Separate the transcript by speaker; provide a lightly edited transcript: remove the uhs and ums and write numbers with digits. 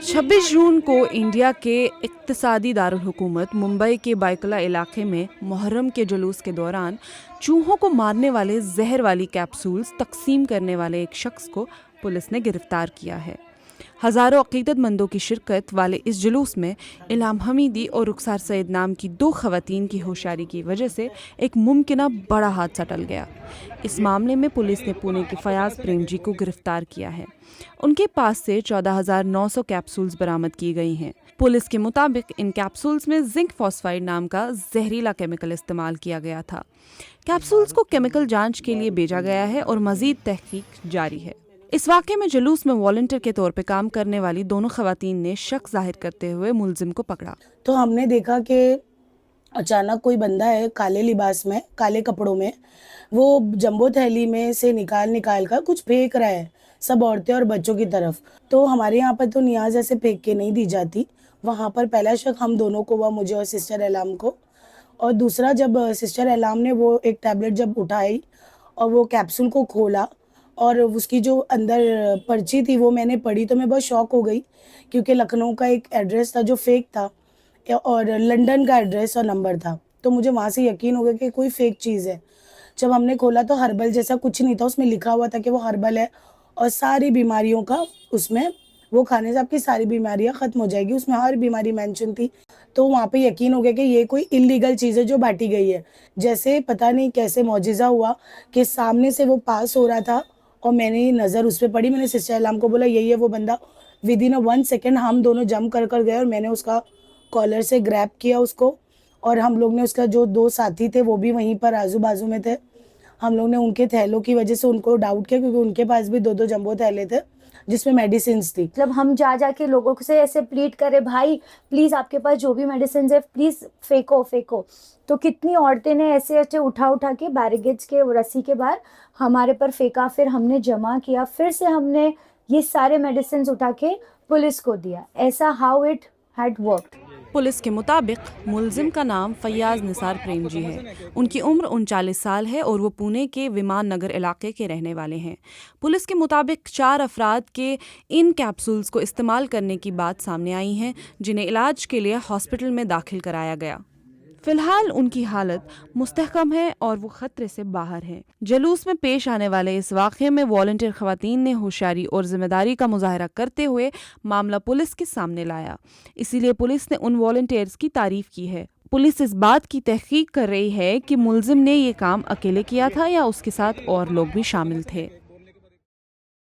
Speaker 1: 26 जून को इंडिया के इक्तिसादी दारुल हुकूमत मुंबई के बायकुला इलाके में मुहर्रम के जुलूस के दौरान चूहों को मारने वाले जहर वाली कैप्सूल्स तकसीम करने वाले एक शख्स को पुलिस ने गिरफ्तार किया है। हज़ारों अकीदतमंदों की शिरकत वाले इस जुलूस में इल्हाम हमीदी और रुखसार सईद नाम की 2 खवातीन की होशियारी की वजह से एक मुमकिना बड़ा हादसा टल गया। इस मामले में पुलिस ने पुणे के फयाज प्रेमजी को गिरफ्तार किया है। उनके पास से 14,900 कैप्सूल्स बरामद की गई हैं। पुलिस के मुताबिक इन कैप्सूल्स में जिंक फॉस्फाइड नाम का जहरीला केमिकल इस्तेमाल किया गया था। कैप्सूल्स को केमिकल जांच के लिए भेजा गया है और मजीद तहकीक जारी है। इस वाक़े में जुलूस में वॉलंटियर के तौर पे काम करने वाली दोनों खवातीन ने शक जाहिर करते हुए मुलजिम को पकड़ा।
Speaker 2: तो हमने देखा कि अचानक कोई बंदा है काले लिबास में, काले कपड़ों में, वो जंबो थैली में से निकाल कर कुछ फेंक रहा है सब औरतें और बच्चों की तरफ। तो हमारे यहाँ पर तो नियाज ऐसे फेंक के नहीं दी जाती। वहाँ पर पहला शक हम दोनों को हुआ, मुझे और सिस्टर एलाम को। और दूसरा, जब सिस्टर एलाम ने वो एक टैबलेट जब उठाई और वो कैप्सूल को खोला और उसकी जो अंदर पर्ची थी वो मैंने पढ़ी, तो मैं बहुत शॉक हो गई, क्योंकि लखनऊ का एक एड्रेस था जो फेक था और लंदन का एड्रेस और नंबर था। तो मुझे वहाँ से यकीन हो गया कि कोई फेक चीज़ है। जब हमने खोला तो हर्बल जैसा कुछ नहीं था, उसमें लिखा हुआ था कि वो हर्बल है और सारी बीमारियों का उसमें, वो खाने से आपकी सारी बीमारियां ख़त्म हो जाएगी, उसमें हर बीमारी मेंशन थी। तो वहाँ पे यकीन हो गया कि ये कोई इल्लीगल चीज़ है जो बांटी गई है। जैसे पता नहीं कैसे मौजिज़ा हुआ कि सामने से वो पास हो रहा था और मैंने नज़र उस पे पड़ी। मैंने सिस्टर एलाम को बोला यही है वो बंदा। विदिन 1 सेकेंड हम दोनों जंप कर गए और मैंने उसका कॉलर से ग्रैब किया उसको, और हम लोग ने उसका जो 2 साथी थे वो भी वहीं पर आजू बाजू में थे। हम लोग ने उनके थैलों की वजह से उनको डाउट किया, क्योंकि उनके पास भी 2-2 जंबो थैले थे जिसमें मेडिसिन थी।
Speaker 3: मतलब हम जा के लोगों से ऐसे प्लीड करें, भाई प्लीज आपके पास जो भी मेडिसिन है प्लीज फेंको। तो कितनी औरतें ने ऐसे उठा के बैरिकेड्स के रस्सी के बाहर हमारे पर फेंका। फिर हमने जमा किया, फिर से हमने ये सारे मेडिसिन उठा के पुलिस को दिया। ऐसा how it had worked.
Speaker 1: Police के मुताबिक मुलजिम का नाम फयाज निसार प्रेमजी है। उनकी उम्र 39 साल है और वो पुणे के विमान नगर इलाके के रहने वाले हैं। पुलिस के मुताबिक 4 अफराद के इन कैप्सूल्स को इस्तेमाल करने की बात सामने आई है, जिन्हें इलाज के लिए हॉस्पिटल में दाखिल कराया गया। फिलहाल उनकी हालत मुस्तहकम है और वो खतरे से बाहर हैं। जुलूस में पेश आने वाले इस वाक़े में वॉलंटियर खवातीन ने होशियारी और जिम्मेदारी का मुजाहरा करते हुए मामला पुलिस के सामने लाया। इसीलिए पुलिस ने उन वॉलंटियर्स की तारीफ की है। पुलिस इस बात की तहकीक कर रही है कि मुलजिम ने ये काम अकेले किया था या उसके साथ और लोग भी शामिल थे।